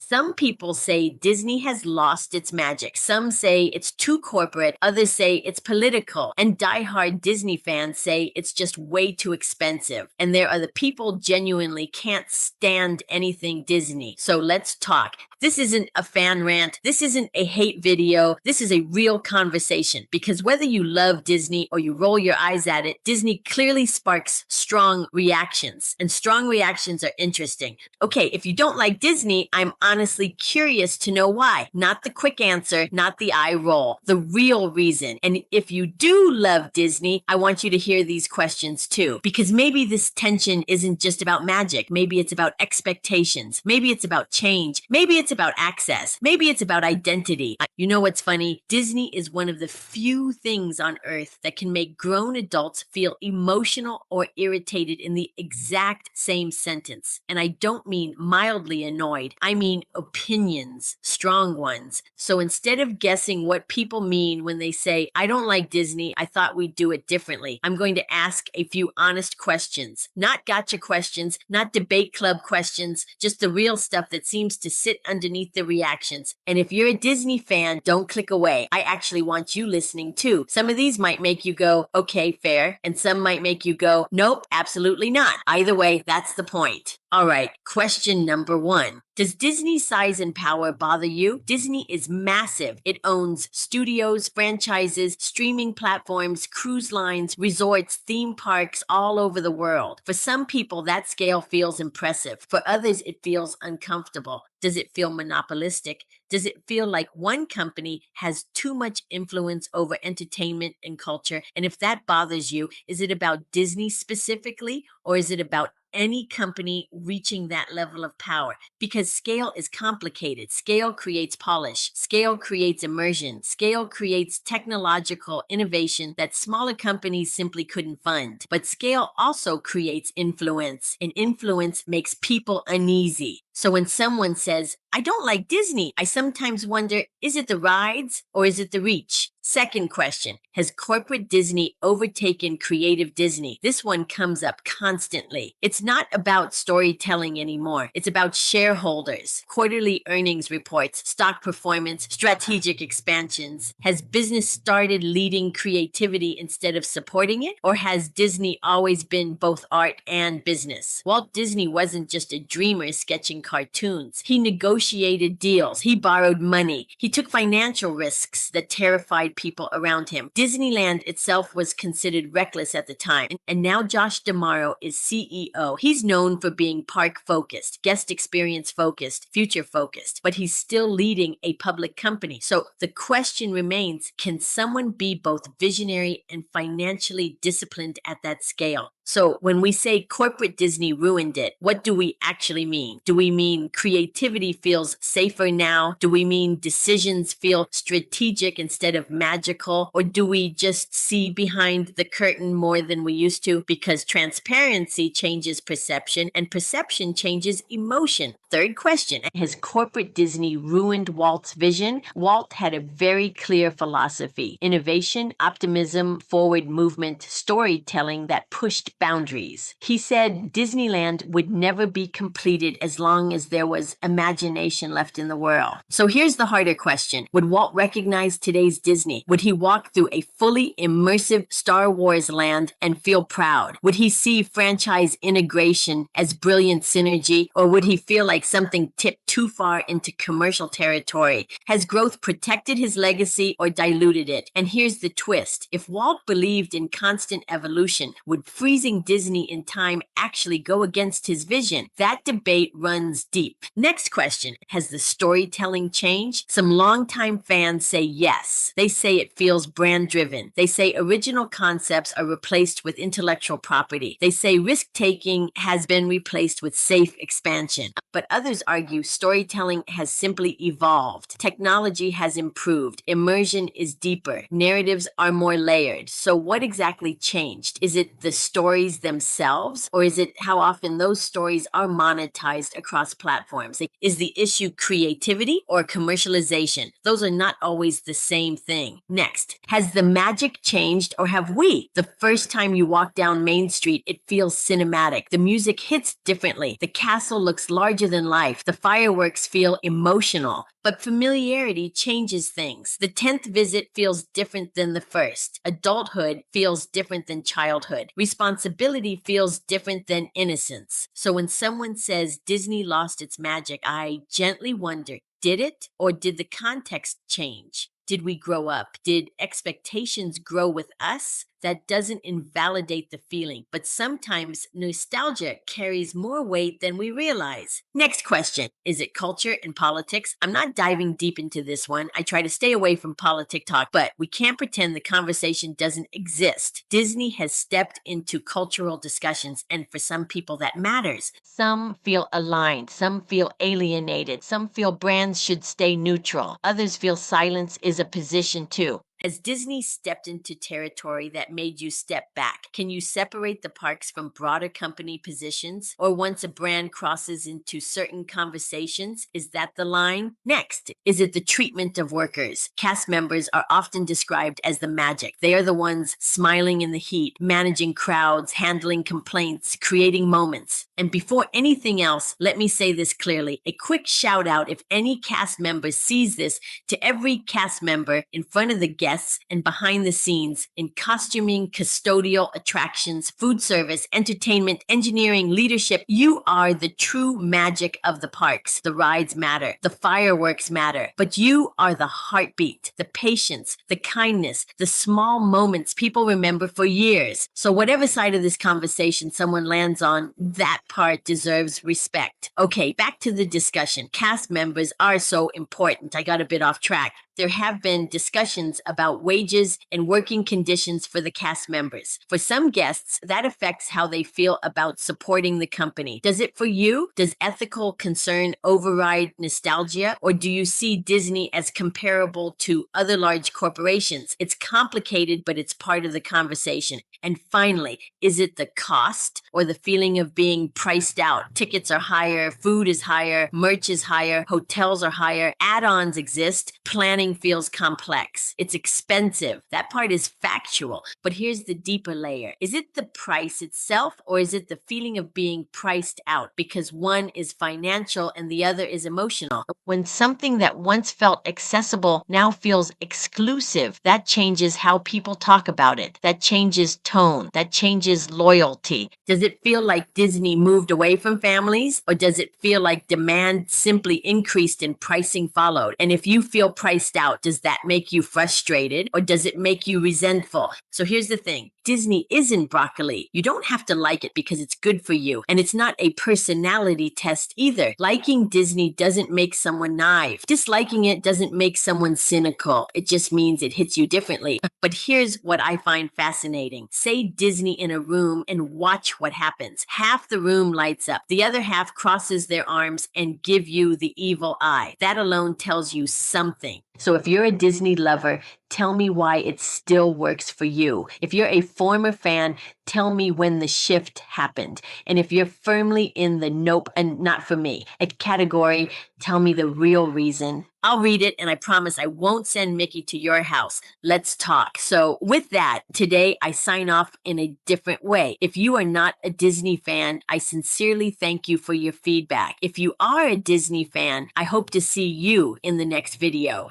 Some people say Disney has lost its magic. Some say it's too corporate. Others say it's political. And diehard Disney fans say it's just way too expensive. And there are the people genuinely can't stand anything Disney. So let's talk. This isn't a fan rant. This isn't a hate video. This is a real conversation, because whether you love Disney or you roll your eyes at it, Disney clearly sparks strong reactions, and strong reactions are interesting. Okay, if you don't like Disney, I'm honestly curious to know why. Not the quick answer, not the eye roll, the real reason. And if you do love Disney, I want you to hear these questions too, because maybe this tension isn't just about magic. Maybe it's about expectations. Maybe it's about change. Maybe it's about access. Maybe it's about identity. You know what's funny? Disney is one of the few things on earth that can make grown adults feel emotional or irritated in the exact same sentence. And I don't mean mildly annoyed. I mean opinions, strong ones. So instead of guessing what people mean when they say, I don't like Disney, I thought we'd do it differently, I'm going to ask a few honest questions. Not gotcha questions, not debate club questions, just the real stuff that seems to sit underneath the reactions. And if you're a Disney fan, don't click away. I actually want you listening too. Some of these might make you go, okay, fair. And some might make you go, nope, absolutely not. Either way, that's the point. All right, question number 1. Does Disney's size and power bother you? Disney is massive. It owns studios, franchises, streaming platforms, cruise lines, resorts, theme parks all over the world. For some people, that scale feels impressive. For others, it feels uncomfortable. Does it feel monopolistic? Does it feel like one company has too much influence over entertainment and culture? And if that bothers you, is it about Disney specifically, or is it about any company reaching that level of power? Because scale is complicated. Scale creates polish. Scale creates immersion. Scale creates technological innovation that smaller companies simply couldn't fund. But scale also creates influence, and influence makes people uneasy. So when someone says, I don't like Disney, I sometimes wonder, is it the rides or is it the reach? Second question, has corporate Disney overtaken creative Disney? This one comes up constantly. It's not about storytelling anymore. It's about shareholders, quarterly earnings reports, stock performance, strategic expansions. Has business started leading creativity instead of supporting it? Or has Disney always been both art and business? Walt Disney wasn't just a dreamer sketching cartoons. He negotiated deals. He borrowed money. He took financial risks that terrified people around him. Disneyland itself was considered reckless at the time, and now Josh D'Amaro is CEO. He's known for being park-focused, guest experience-focused, future-focused, but he's still leading a public company. So the question remains, can someone be both visionary and financially disciplined at that scale? So when we say corporate Disney ruined it, what do we actually mean? Do we mean creativity feels safer now? Do we mean decisions feel strategic instead of magical? Or do we just see behind the curtain more than we used to? Because transparency changes perception, and perception changes emotion. Third question, has corporate Disney ruined Walt's vision? Walt had a very clear philosophy: innovation, optimism, forward movement, storytelling that pushed boundaries. He said Disneyland would never be completed as long as there was imagination left in the world. So here's the harder question. Would Walt recognize today's Disney? Would he walk through a fully immersive Star Wars land and feel proud? Would he see franchise integration as brilliant synergy, or would he feel like something tipped too far into commercial territory? Has growth protected his legacy or diluted it? And here's the twist. If Walt believed in constant evolution, would freezing Disney in time actually go against his vision? That debate runs deep. Next question, has the storytelling changed? Some longtime fans say yes. They say it feels brand-driven. They say original concepts are replaced with intellectual property. They say risk-taking has been replaced with safe expansion. But others argue storytelling has simply evolved. Technology has improved. Immersion is deeper. Narratives are more layered. So what exactly changed? Is it the stories themselves, or is it how often those stories are monetized across platforms? Is the issue creativity or commercialization? Those are not always the same thing. Next, has the magic changed, or have we? The first time you walk down Main Street, it feels cinematic. The music hits differently. The castle looks larger than life. The fireworks fireworks feel emotional, but familiarity changes things. The 10th visit feels different than the first. Adulthood feels different than childhood. Responsibility feels different than innocence. So when someone says Disney lost its magic, I gently wonder, did it, or did the context change? Did we grow up? Did expectations grow with us? That doesn't invalidate the feeling, but sometimes nostalgia carries more weight than we realize. Next question. Is it culture and politics? I'm not diving deep into this one. I try to stay away from politic talk, but we can't pretend the conversation doesn't exist. Disney has stepped into cultural discussions, and for some people that matters. Some feel aligned, some feel alienated, some feel brands should stay neutral. Others feel silence is a position too. As Disney stepped into territory that made you step back, can you separate the parks from broader company positions? Or once a brand crosses into certain conversations, is that the line? Next, is it the treatment of workers? Cast members are often described as the magic. They are the ones smiling in the heat, managing crowds, handling complaints, creating moments. And before anything else, let me say this clearly. A quick shout out if any cast member sees this to every cast member in front of the guests and behind the scenes in costuming, custodial attractions, food service, entertainment, engineering, leadership. You are the true magic of the parks. The rides matter. The fireworks matter. But you are the heartbeat, the patience, the kindness, the small moments people remember for years. So whatever side of this conversation someone lands on, that part deserves respect. Okay, back to the discussion. Cast members are so important. I got a bit off track. There have been discussions about wages and working conditions for the cast members. For some guests, that affects how they feel about supporting the company. Does it for you? Does ethical concern override nostalgia? Or do you see Disney as comparable to other large corporations? It's complicated, but it's part of the conversation. And finally, is it the cost or the feeling of being priced out? Tickets are higher, food is higher, merch is higher, hotels are higher, add-ons exist, planning feels complex. It's expensive. That part is factual. But here's the deeper layer. Is it the price itself, or is it the feeling of being priced out because one is financial and the other is emotional? When something that once felt accessible now feels exclusive, that changes how people talk about it. That changes tone. That changes loyalty. Does it feel like Disney moved away from families, or does it feel like demand simply increased and pricing followed? And if you feel priced out, does that make you frustrated, or does it make you resentful? So here's the thing. Disney isn't broccoli. You don't have to like it because it's good for you. And it's not a personality test either. Liking Disney doesn't make someone naive. Disliking it doesn't make someone cynical. It just means it hits you differently. But here's what I find fascinating. Say Disney in a room and watch what happens. Half the room lights up. The other half crosses their arms and give you the evil eye. That alone tells you something. So if you're a Disney lover, tell me why it still works for you. If you're a former fan, tell me when the shift happened. And if you're firmly in the nope and not for me category, tell me the real reason. I'll read it, and I promise I won't send Mickey to your house. Let's talk. So with that, today I sign off in a different way. If you are not a Disney fan, I sincerely thank you for your feedback. If you are a Disney fan, I hope to see you in the next video.